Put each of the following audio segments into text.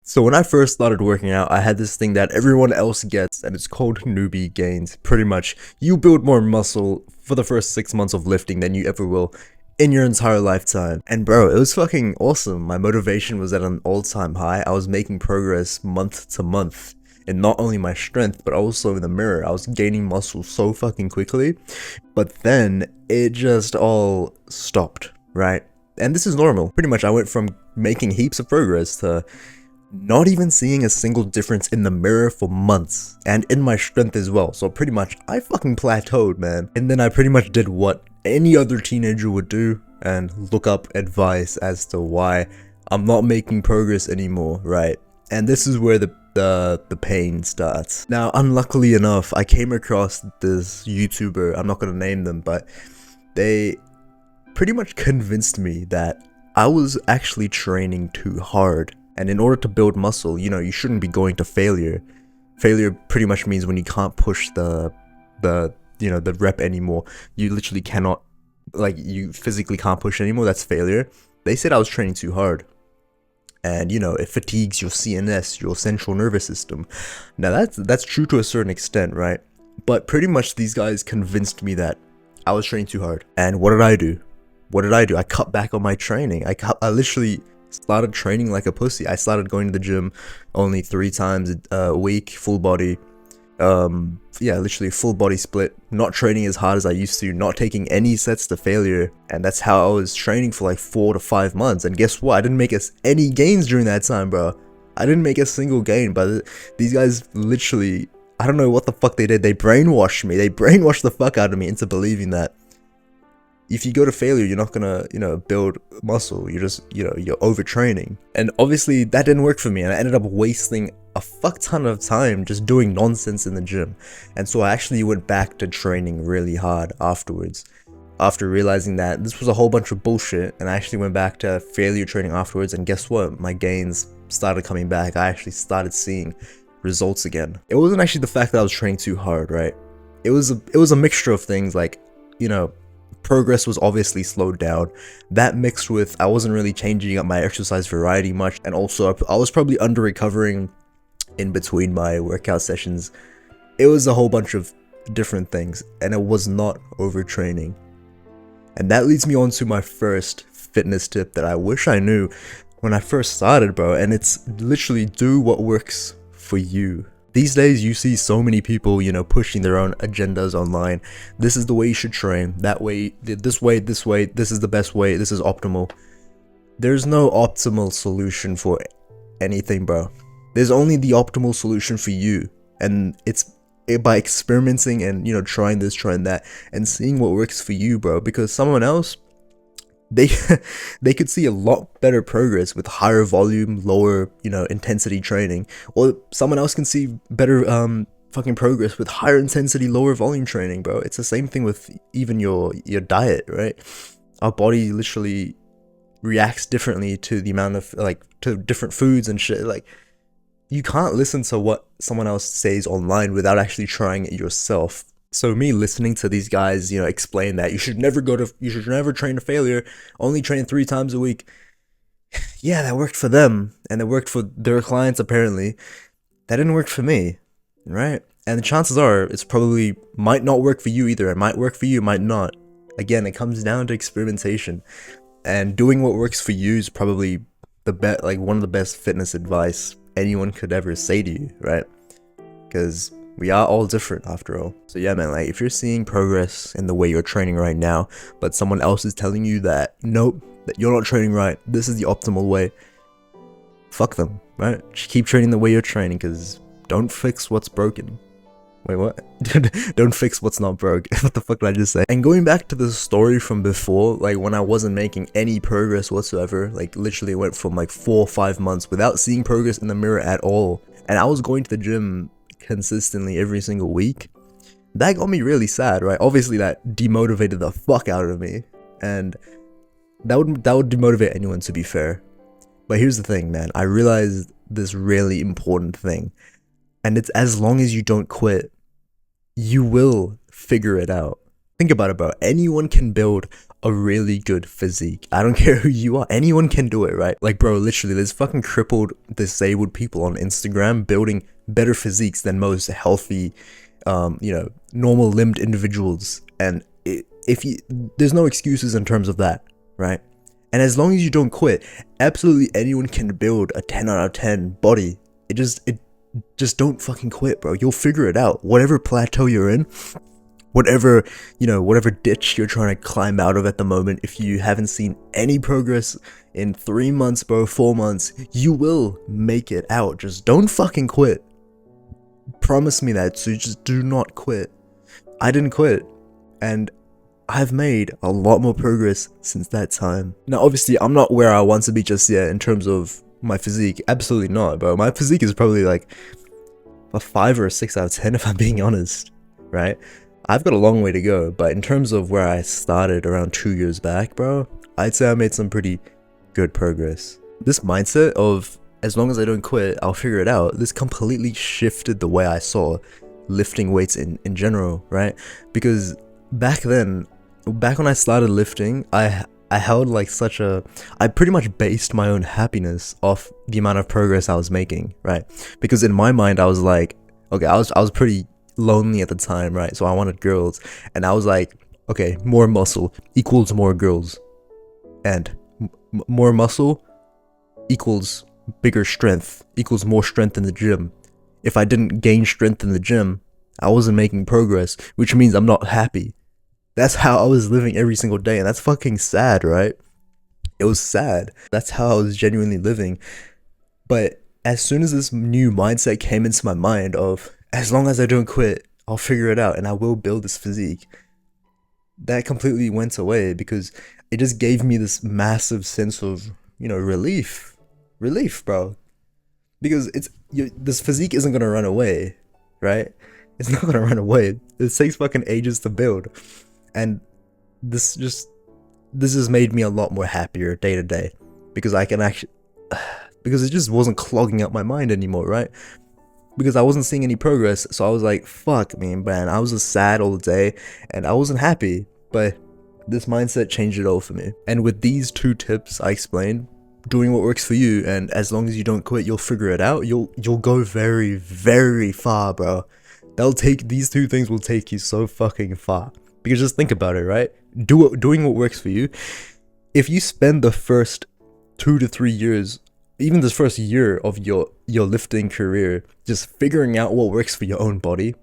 So when I first started working out, I had this thing that everyone else gets, and it's called newbie gains. Pretty much, you build more muscle for the first 6 months of lifting than you ever will in your entire lifetime. And bro, it was fucking awesome. My motivation was at an all-time high. I was making progress month to month. And not only my strength, but also in the mirror. I was gaining muscle so fucking quickly. But then, it just all stopped, right? And this is normal. Pretty much, I went from making heaps of progress to not even seeing a single difference in the mirror for months, and in my strength as well. So pretty much I fucking plateaued, man. And then I pretty much did what any other teenager would do and look up advice as to why I'm not making progress anymore, right? And this is where the pain starts. Now, unluckily enough, I came across this YouTuber. I'm not gonna name them, but they pretty much convinced me that I was actually training too hard. And in order to build muscle, you shouldn't be going to failure. Failure pretty much means when you can't push the rep anymore. You literally cannot, you physically can't push anymore. That's failure. They said I was training too hard. And it fatigues your CNS, your central nervous system. Now that's true to a certain extent, right? But pretty much these guys convinced me that I was training too hard. And what did I do? I cut back on my training. I literally started training like a pussy. I started going to the gym only 3 times a week, full body. Literally full body split. Not training as hard as I used to. Not taking any sets to failure. And that's how I was training for like 4 to 5 months. And guess what? I didn't make any gains during that time, bro. I didn't make a single gain. But these guys literally, I don't know what the fuck they did. They brainwashed me. They brainwashed the fuck out of me into believing that if you go to failure, you're not gonna, build muscle. You're just, you're overtraining. And obviously that didn't work for me, and I ended up wasting a fuck ton of time just doing nonsense in the gym. And so I actually went back to training really hard afterwards. After realizing that this was a whole bunch of bullshit, and I actually went back to failure training afterwards, and guess what? My gains started coming back. I actually started seeing results again. It wasn't actually the fact that I was training too hard, right? It was a mixture of things, like, progress was obviously slowed down. That mixed with I wasn't really changing up my exercise variety much, and also I was probably under recovering in between my workout sessions. It was a whole bunch of different things, and it was not overtraining. And that leads me on to my first fitness tip that I wish I knew when I first started, bro, and it's literally do what works for you. These days, you see so many people, pushing their own agendas online. This is the way you should train. That way, this way, this is the best way, this is optimal. There's no optimal solution for anything, bro. There's only the optimal solution for you. And it's by experimenting and, trying this, trying that, and seeing what works for you, bro. Because someone else, they could see a lot better progress with higher volume, lower, intensity training, or someone else can see better fucking progress with higher intensity, lower volume training, bro. It's the same thing with even your diet, right? Our body literally reacts differently to the amount of to different foods and shit. Like, you can't listen to what someone else says online without actually trying it yourself. So me listening to these guys, explain that you should never train to failure, only train 3 times a week. Yeah, that worked for them, and it worked for their clients apparently. That didn't work for me, right? And the chances are, it's probably might not work for you either. It might work for you, it might not. Again, it comes down to experimentation. And doing what works for you is probably one of the best fitness advice anyone could ever say to you, right? Because we are all different after all. So yeah, man, if you're seeing progress in the way you're training right now, but someone else is telling you that, nope, that you're not training right, this is the optimal way, fuck them, right? Just keep training the way you're training, because don't fix what's broken. Wait, what? Don't fix what's not broke. What the fuck did I just say? And going back to the story from before, when I wasn't making any progress whatsoever, literally went from 4 or 5 months without seeing progress in the mirror at all, and I was going to the gym consistently every single week. That got me really sad, right? Obviously that demotivated the fuck out of me, and that would demotivate anyone, to be fair. But here's the thing, man, I realized this really important thing, and it's as long as you don't quit, you will figure it out. Think about it, bro. Anyone can build a really good physique. I don't care who you are, anyone can do it, right? Like, bro, literally, there's fucking crippled, disabled people on Instagram building better physiques than most healthy, normal limbed individuals. And there's no excuses in terms of that, right? And as long as you don't quit, absolutely anyone can build a 10 out of 10 body. It just don't fucking quit, bro. You'll figure it out. Whatever plateau you're in, whatever ditch you're trying to climb out of at the moment, if you haven't seen any progress in 3 months, bro, 4 months, you will make it out. Just don't fucking quit. Promise me that. So just do not quit. I didn't quit, and I've made a lot more progress since that time. Now, obviously, I'm not where I want to be just yet in terms of my physique. Absolutely not, bro. My physique is probably like a 5 or a 6 out of 10 if I'm being honest, right? I've got a long way to go, but in terms of where I started around 2 years back, bro, I'd say I made some pretty good progress. This mindset of, as long as I don't quit, I'll figure it out, this completely shifted the way I saw lifting weights in general, right? Because back when I started lifting, I held like I pretty much based my own happiness off the amount of progress I was making, right? Because in my mind, I was like, okay, I was pretty lonely at the time, right? So I wanted girls, and I was like, okay, more muscle equals more girls, and more muscle equals bigger strength, equals more strength in the gym. If I didn't gain strength in the gym, I wasn't making progress, which means I'm not happy. That's how I was living every single day, and that's fucking sad, right? It was sad. That's how I was genuinely living. But as soon as this new mindset came into my mind of, as long as I don't quit, I'll figure it out and I will build this physique, that completely went away, because it just gave me this massive sense of, relief, bro. Because this physique isn't gonna run away, right? It's not gonna run away. It takes fucking ages to build. And this has made me a lot more happier day to day, because I can actually, because it just wasn't clogging up my mind anymore, right? Because I wasn't seeing any progress, so I was like, fuck me, man. I was just sad all the day, and I wasn't happy, but this mindset changed it all for me. And with these 2 tips I explained, doing what works for you, and as long as you don't quit, you'll figure it out, you'll go very, very far, bro. These 2 things will take you so fucking far. Because just think about it, right? Doing what works for you. If you spend the first 2 to 3 years, even this first year of your lifting career, just figuring out what works for your own body,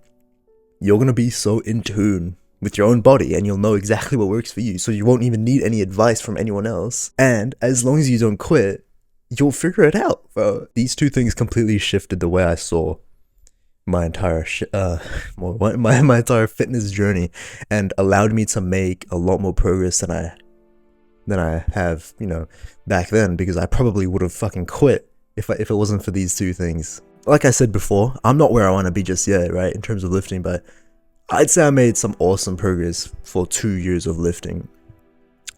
you're gonna be so in tune with your own body, and you'll know exactly what works for you, so you won't even need any advice from anyone else. And as long as you don't quit, you'll figure it out, bro. These 2 things completely shifted the way I saw my entire my entire fitness journey, and allowed me to make a lot more progress than I have, back then, because I probably would have fucking quit if it wasn't for these 2 things. Like I said before, I'm not where I want to be just yet, right, in terms of lifting, but I'd say I made some awesome progress for 2 years of lifting.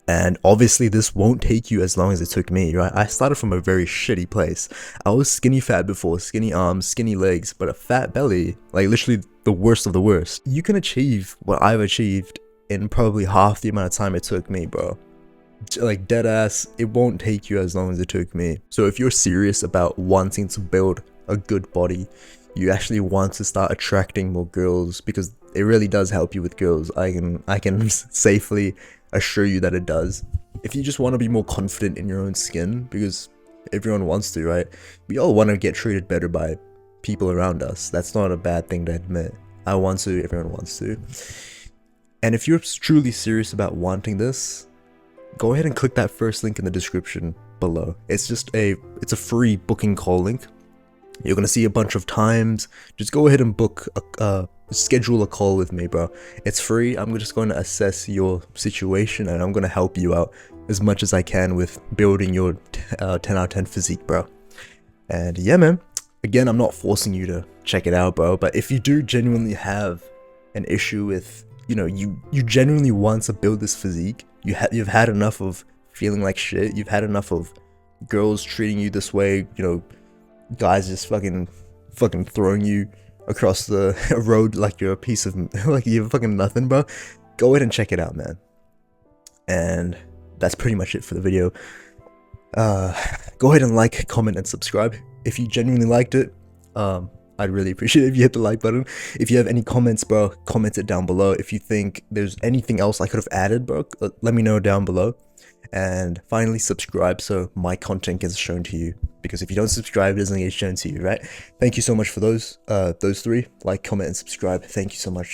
And obviously this won't take you as long as it took me, right? I started from a very shitty place. I was skinny fat before, skinny arms, skinny legs, but a fat belly, like literally the worst of the worst. You can achieve what I've achieved in probably half the amount of time it took me, bro. Like, dead ass, it won't take you as long as it took me. So if you're serious about wanting to build a good body, you actually want to start attracting more girls, because it really does help you with girls. I can safely assure you that it does. If you just want to be more confident in your own skin, because everyone wants to, right? We all want to get treated better by people around us. That's not a bad thing to admit. I want to, everyone wants to. And if you're truly serious about wanting this, go ahead and click that first link in the description below. It's a free booking call link. You're gonna see a bunch of times. Just go ahead and schedule a call with me, bro. It's free. I'm just going to assess your situation, and I'm going to help you out as much as I can with building your 10 out of 10 physique, bro. And yeah, man, again, I'm not forcing you to check it out, bro, but if you do genuinely have an issue with, you genuinely want to build this physique, you've had enough of feeling like shit, you've had enough of girls treating you this way, guys just fucking throwing you across the road like you're a piece of, like you're fucking nothing, bro, go ahead and check it out, man. And that's pretty much it for the video. Go ahead and like, comment, and subscribe if you genuinely liked it. I'd really appreciate it if you hit the like button. If you have any comments, bro, comment it down below. If you think there's anything else I could have added, bro, let me know down below. And finally, subscribe so my content gets shown to you, because if you don't subscribe, it doesn't get shown to you, right? Thank you so much for those three: like, comment, and subscribe. Thank you so much.